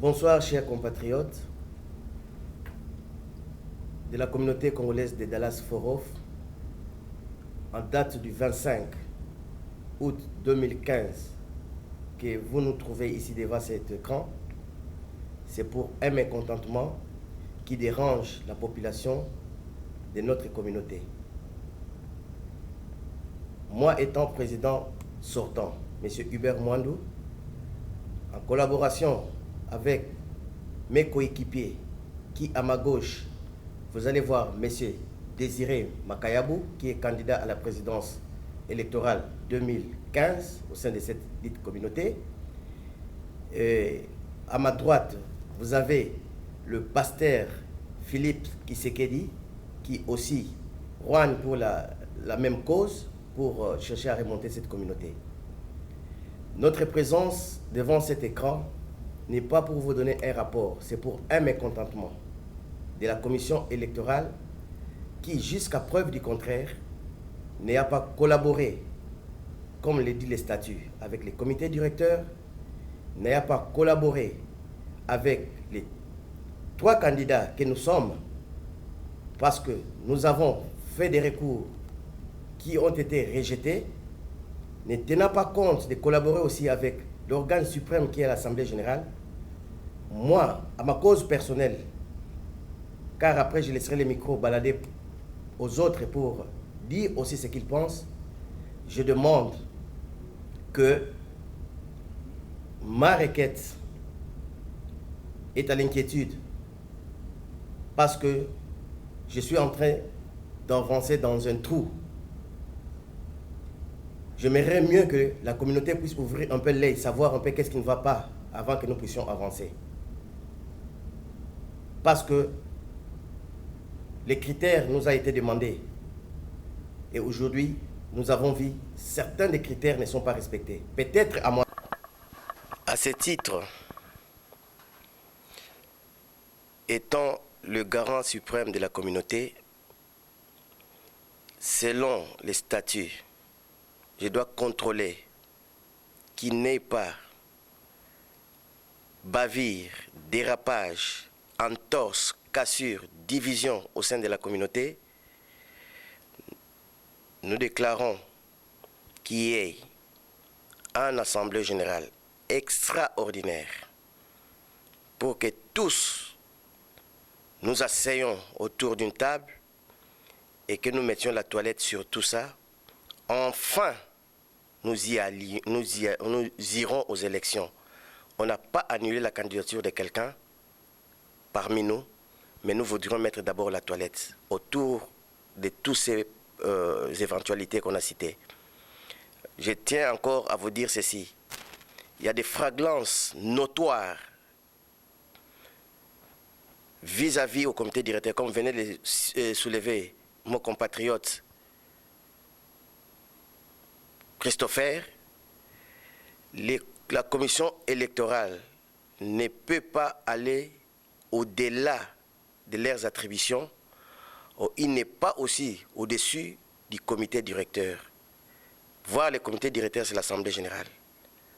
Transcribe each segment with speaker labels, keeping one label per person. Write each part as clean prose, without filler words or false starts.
Speaker 1: Bonsoir chers compatriotes de la communauté congolaise de Dallas-Fort Worth. En date du 25 août 2015 que vous nous trouvez ici devant cet écran, c'est pour un mécontentement qui dérange la population de notre communauté. Moi étant président sortant, M. Hubert Mwandou, en collaboration avec mes coéquipiers qui, à ma gauche, vous allez voir M. Désiré Makayabou, qui est candidat à la présidence électorale 2015 au sein de cette dite communauté. Et à ma droite, vous avez le pasteur Philippe Tshisekedi, qui aussi roigne pour la même cause, pour chercher à remonter cette communauté. Notre présence devant cet écran n'est pas pour vous donner un rapport, c'est pour un mécontentement de la commission électorale qui, jusqu'à preuve du contraire, n'a pas collaboré, comme le dit les statuts, avec les comités directeurs, n'a pas collaboré avec les 3 candidats que nous sommes, parce que nous avons fait des recours qui ont été rejetés, ne tenant pas compte de collaborer aussi avec l'organe suprême qui est l'Assemblée générale. Moi, à ma cause personnelle, car après je laisserai les micros balader aux autres pour dire aussi ce qu'ils pensent, je demande que ma requête est à l'inquiétude parce que je suis en train d'avancer dans un trou. J'aimerais mieux que la communauté puisse ouvrir un peu l'œil, savoir un peu qu'est-ce qui ne va pas avant que nous puissions avancer. Parce que les critères nous ont été demandés. Et aujourd'hui, nous avons vu certains des critères ne sont pas respectés. Peut-être à moi. À ce titre, étant le garant suprême de la communauté, selon les statuts, je dois contrôler qu'il n'y ait pas bavure, dérapage, entorse, cassure, division au sein de la communauté. Nous déclarons qu'il y ait une assemblée générale extraordinaire pour que tous nous asseyons autour d'une table et que nous mettions la toilette sur tout ça. Enfin, nous irons aux élections. On n'a pas annulé la candidature de quelqu'un parmi nous, mais nous voudrions mettre d'abord la toilette autour de toutes ces éventualités qu'on a citées. Je tiens encore à vous dire ceci. Il y a des flagrances notoires vis-à-vis au comité directeur, comme venait de le soulever mon compatriote Christopher. La commission électorale ne peut pas aller au-delà de leurs attributions. Il n'est pas aussi au-dessus du comité directeur. Voir le comité directeur, c'est l'Assemblée générale,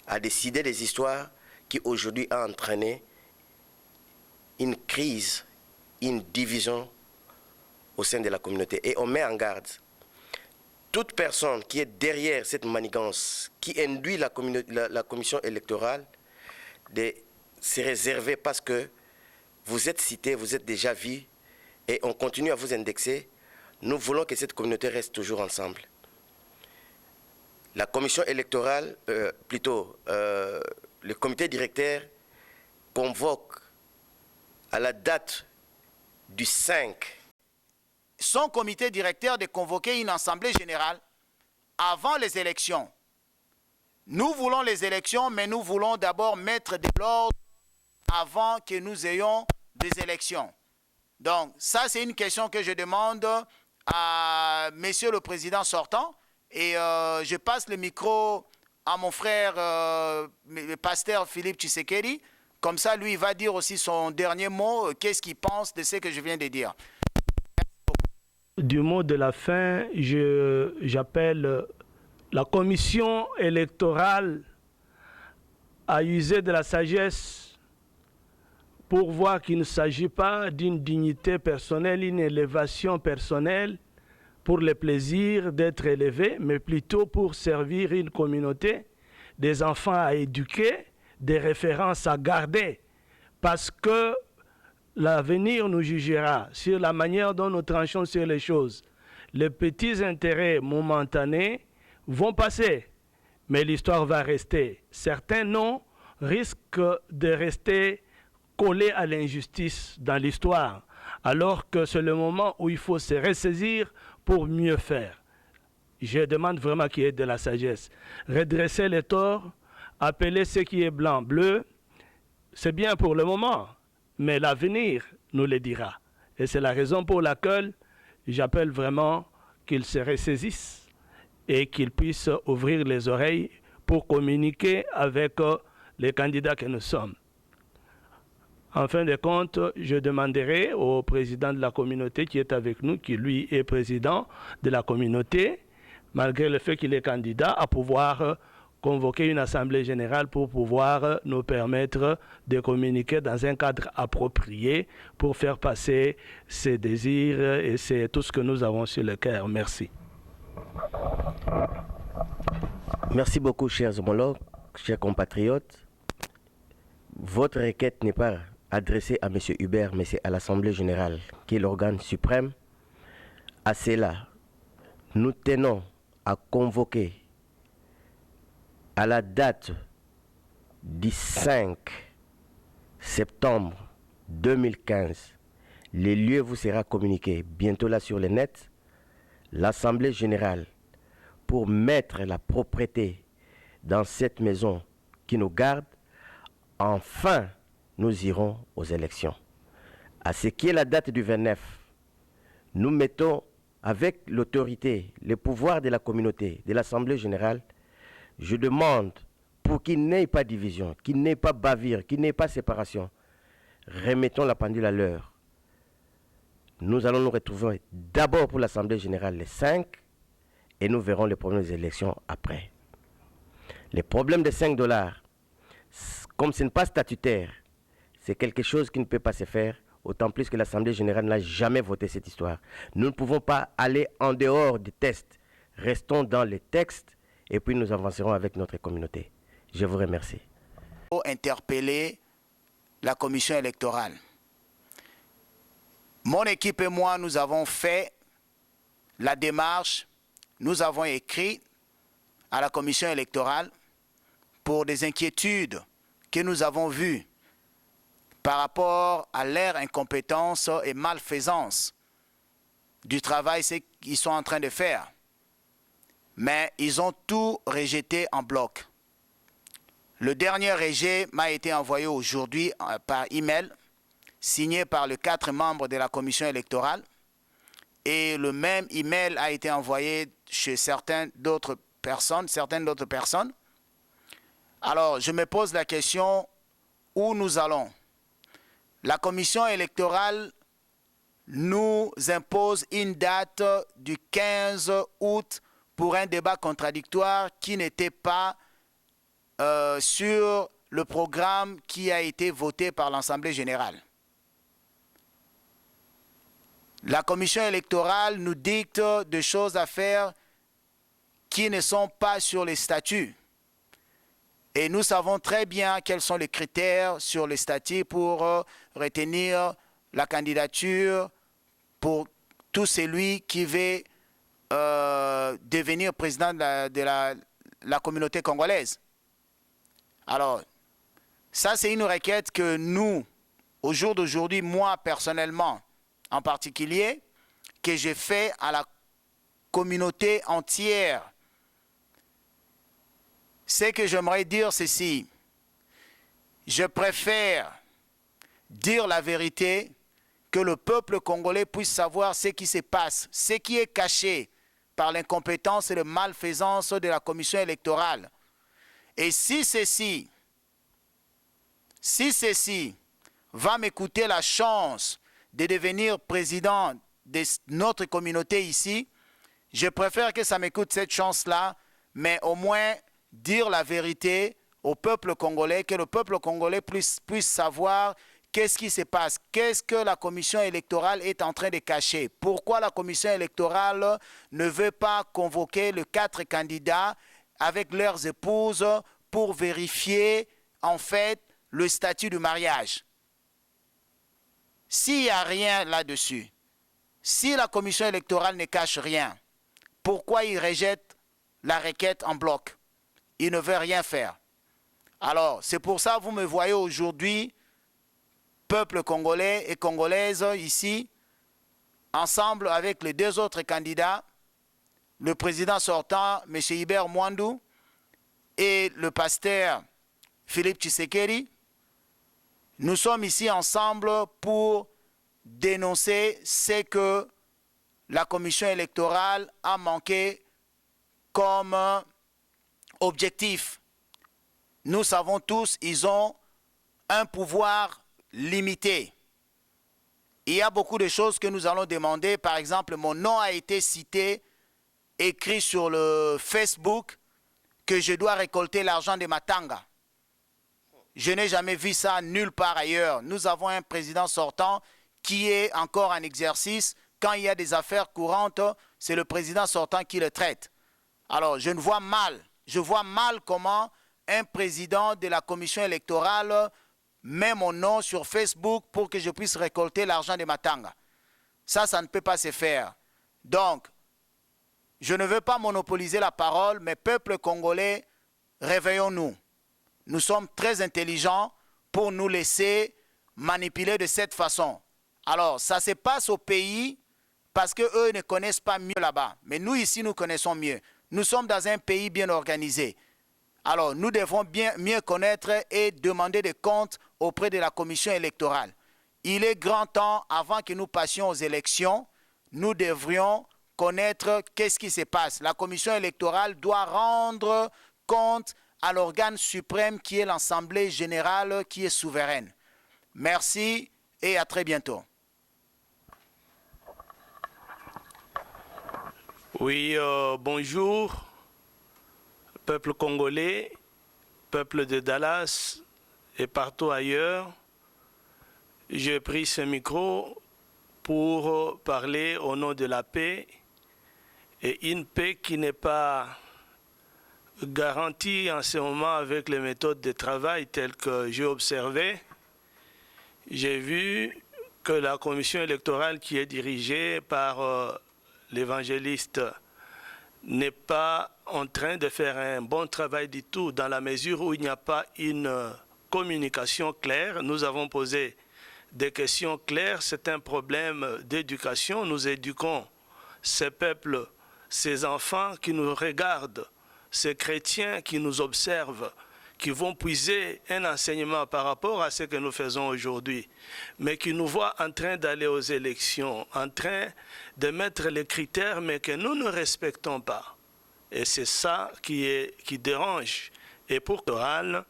Speaker 1: a décidé des histoires qui aujourd'hui ont entraîné une crise, une division au sein de la communauté. Et on met en garde toute personne qui est derrière cette manigance, qui induit la commission électorale, de se réserver parce que vous êtes cité, vous êtes déjà vu, et on continue à vous indexer. Nous voulons que cette communauté reste toujours ensemble. La commission électorale, le comité directeur convoque à la date du 5.
Speaker 2: Son comité directeur de convoquer une assemblée générale avant les élections. Nous voulons les élections, mais nous voulons d'abord mettre de l'ordre avant que nous ayons des élections. Donc, ça, c'est une question que je demande à Monsieur le Président sortant. Et je passe le micro à mon frère, le pasteur Philippe Tshisekedi. Comme ça, lui, il va dire aussi son dernier mot, qu'est-ce qu'il pense de ce que je viens de dire.
Speaker 3: Du mot de la fin, j'appelle la commission électorale à user de la sagesse pour voir qu'il ne s'agit pas d'une dignité personnelle, une élévation personnelle pour le plaisir d'être élevé, mais plutôt pour servir une communauté, des enfants à éduquer, des références à garder, parce que l'avenir nous jugera sur la manière dont nous tranchons sur les choses. Les petits intérêts momentanés vont passer, mais l'histoire va rester. Certains noms risquent de rester collés à l'injustice dans l'histoire, alors que c'est le moment où il faut se ressaisir pour mieux faire. Je demande vraiment qu'il y ait de la sagesse. Redresser les torts, appeler ce qui est blanc bleu, c'est bien pour le moment, mais l'avenir nous le dira. Et c'est la raison pour laquelle j'appelle vraiment qu'ils se ressaisissent et qu'ils puissent ouvrir les oreilles pour communiquer avec les candidats que nous sommes. En fin de compte, je demanderai au président de la communauté qui est avec nous, qui lui est président de la communauté, malgré le fait qu'il est candidat, à pouvoir convoquer une assemblée générale pour pouvoir nous permettre de communiquer dans un cadre approprié pour faire passer ses désirs et c'est tout ce que nous avons sur le cœur. Merci.
Speaker 1: Merci beaucoup, chers homologues, chers compatriotes. Votre requête n'est pas adressée à M. Hubert, mais c'est à l'Assemblée générale, qui est l'organe suprême. À cela, nous tenons à convoquer à la date du 5 septembre 2015, les lieux vous sera communiqué bientôt là sur le net, l'Assemblée générale pour mettre la propreté dans cette maison qui nous garde. Enfin, nous irons aux élections. À ce qui est la date du 29, nous mettons avec l'autorité, le pouvoir de la communauté, de l'Assemblée générale, je demande pour qu'il n'ait pas division, qu'il n'ait pas bavure, qu'il n'ait pas séparation, remettons la pendule à l'heure. Nous allons nous retrouver d'abord pour l'Assemblée générale le 5 et nous verrons les problèmes des élections après. Les problèmes de $5, comme ce n'est pas statutaire, c'est quelque chose qui ne peut pas se faire, autant plus que l'Assemblée générale n'a jamais voté cette histoire. Nous ne pouvons pas aller en dehors du test. Restons dans les textes et puis nous avancerons avec notre communauté. Je vous remercie.
Speaker 2: Pour interpeller la commission électorale. Mon équipe et moi, nous avons fait la démarche, nous avons écrit à la commission électorale pour des inquiétudes que nous avons vues par rapport à leur incompétence et malfaisance du travail qu'ils sont en train de faire. Mais ils ont tout rejeté en bloc. Le dernier rejet m'a été envoyé aujourd'hui par email, signé par les 4 membres de la commission électorale. Et le même email a été envoyé chez certaines d'autres personnes. Alors, je me pose la question, où nous allons? La commission électorale nous impose une date du 15 août pour un débat contradictoire qui n'était pas sur le programme qui a été voté par l'Assemblée générale. La commission électorale nous dicte des choses à faire qui ne sont pas sur les statuts. Et nous savons très bien quels sont les critères sur les statuts pour retenir la candidature pour tout celui qui veut devenir président de la communauté congolaise. Alors, ça c'est une requête que nous, au jour d'aujourd'hui, moi personnellement, en particulier, que j'ai fait à la communauté entière. C'est que j'aimerais dire ceci. Je préfère dire la vérité, que le peuple congolais puisse savoir ce qui se passe, ce qui est caché par l'incompétence et la malfaisance de la commission électorale. Et si ceci va me coûter la chance de devenir président de notre communauté ici, je préfère que ça me coûte cette chance-là, mais au moins dire la vérité au peuple congolais, que le peuple congolais puisse savoir qu'est-ce qui se passe? Qu'est-ce que la commission électorale est en train de cacher? Pourquoi la commission électorale ne veut pas convoquer les 4 candidats avec leurs épouses pour vérifier en fait le statut du mariage? S'il n'y a rien là-dessus, si la commission électorale ne cache rien, pourquoi ils rejettent la requête en bloc? Ils ne veulent rien faire. Alors, c'est pour ça que vous me voyez aujourd'hui, peuple congolais et congolaises ici, ensemble avec les 2 autres candidats, le président sortant, M. Hubert Mwandou, et le pasteur Philippe Tshisekedi. Nous sommes ici ensemble pour dénoncer ce que la commission électorale a manqué comme objectif. Nous savons tous, ils ont un pouvoir limité. Il y a beaucoup de choses que nous allons demander. Par exemple, mon nom a été cité, écrit sur le Facebook, que je dois récolter l'argent de Matanga. Je n'ai jamais vu ça nulle part ailleurs. Nous avons un président sortant qui est encore en exercice. Quand il y a des affaires courantes, c'est le président sortant qui le traite. Alors, je vois mal comment un président de la commission électorale met mon nom sur Facebook pour que je puisse récolter l'argent de Matanga. Ça ne peut pas se faire. Donc, je ne veux pas monopoliser la parole, mais peuple congolais, réveillons-nous. Nous sommes très intelligents pour nous laisser manipuler de cette façon. Alors, ça se passe au pays parce qu'eux ne connaissent pas mieux là-bas. Mais nous, ici, nous connaissons mieux. Nous sommes dans un pays bien organisé. Alors, nous devons mieux connaître et demander des comptes auprès de la commission électorale. Il est grand temps, avant que nous passions aux élections, nous devrions connaître qu'est-ce qui se passe. La commission électorale doit rendre compte à l'organe suprême qui est l'Assemblée générale qui est souveraine. Merci et à très bientôt.
Speaker 3: Oui, bonjour, peuple congolais, peuple de Dallas et partout ailleurs. J'ai pris ce micro pour parler au nom de la paix, et une paix qui n'est pas garantie en ce moment avec les méthodes de travail telles que j'ai observé. J'ai vu que la commission électorale qui est dirigée par l'évangéliste n'est pas en train de faire un bon travail du tout, dans la mesure où il n'y a pas une communication claire. Nous avons posé des questions claires. C'est un problème d'éducation. Nous éduquons ces peuples, ces enfants qui nous regardent, ces chrétiens qui nous observent, qui vont puiser un enseignement par rapport à ce que nous faisons aujourd'hui, mais qui nous voient en train d'aller aux élections, en train de mettre les critères, mais que nous ne respectons pas. Et c'est ça qui dérange. Et pour Toral,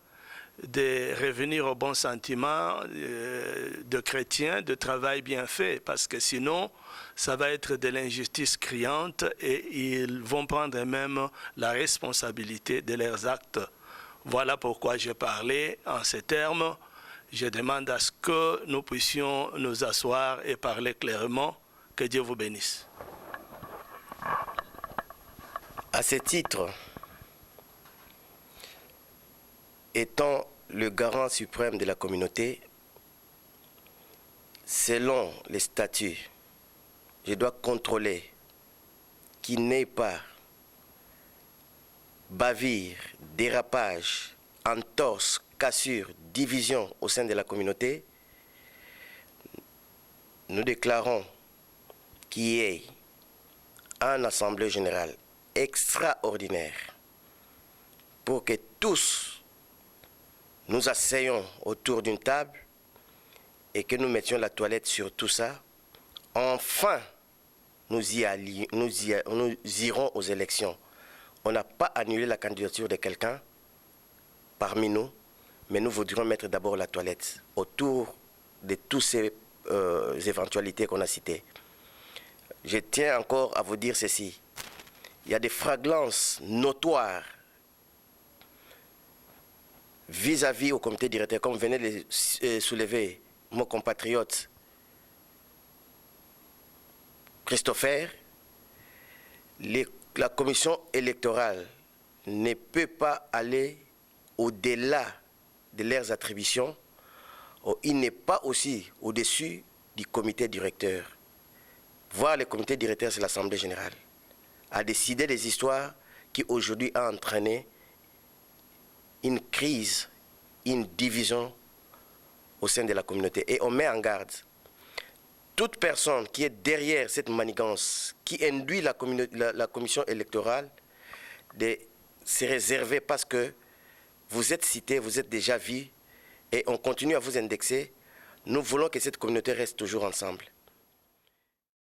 Speaker 3: de revenir au bon sentiment de chrétiens, de travail bien fait, parce que sinon, ça va être de l'injustice criante et ils vont prendre même la responsabilité de leurs actes. Voilà pourquoi j'ai parlé en ces termes. Je demande à ce que nous puissions nous asseoir et parler clairement. Que Dieu vous bénisse.
Speaker 1: À ce titre, étant le garant suprême de la communauté, selon les statuts, je dois contrôler qu'il n'ait pas bavure, dérapage, entorse, cassure, division au sein de la communauté. Nous déclarons qu'il y ait une assemblée générale extraordinaire pour que tous nous asseyons autour d'une table et que nous mettions la toilette sur tout ça. Enfin, nous irons aux élections. On n'a pas annulé la candidature de quelqu'un parmi nous, mais nous voudrions mettre d'abord la toilette autour de toutes ces éventualités qu'on a citées. Je tiens encore à vous dire ceci. Il y a des flagrances notoires vis-à-vis au comité directeur, comme venait de le soulever mon compatriote Christopher, la commission électorale ne peut pas aller au-delà de leurs attributions. Il n'est pas aussi au-dessus du comité directeur. Voir le comité directeur, c'est l'Assemblée générale, a décidé des histoires qui aujourd'hui a entraîné une crise, une division au sein de la communauté. Et on met en garde toute personne qui est derrière cette manigance, qui induit la commission électorale, de se réserver parce que vous êtes cité, vous êtes déjà vu, et on continue à vous indexer. Nous voulons que cette communauté reste toujours ensemble.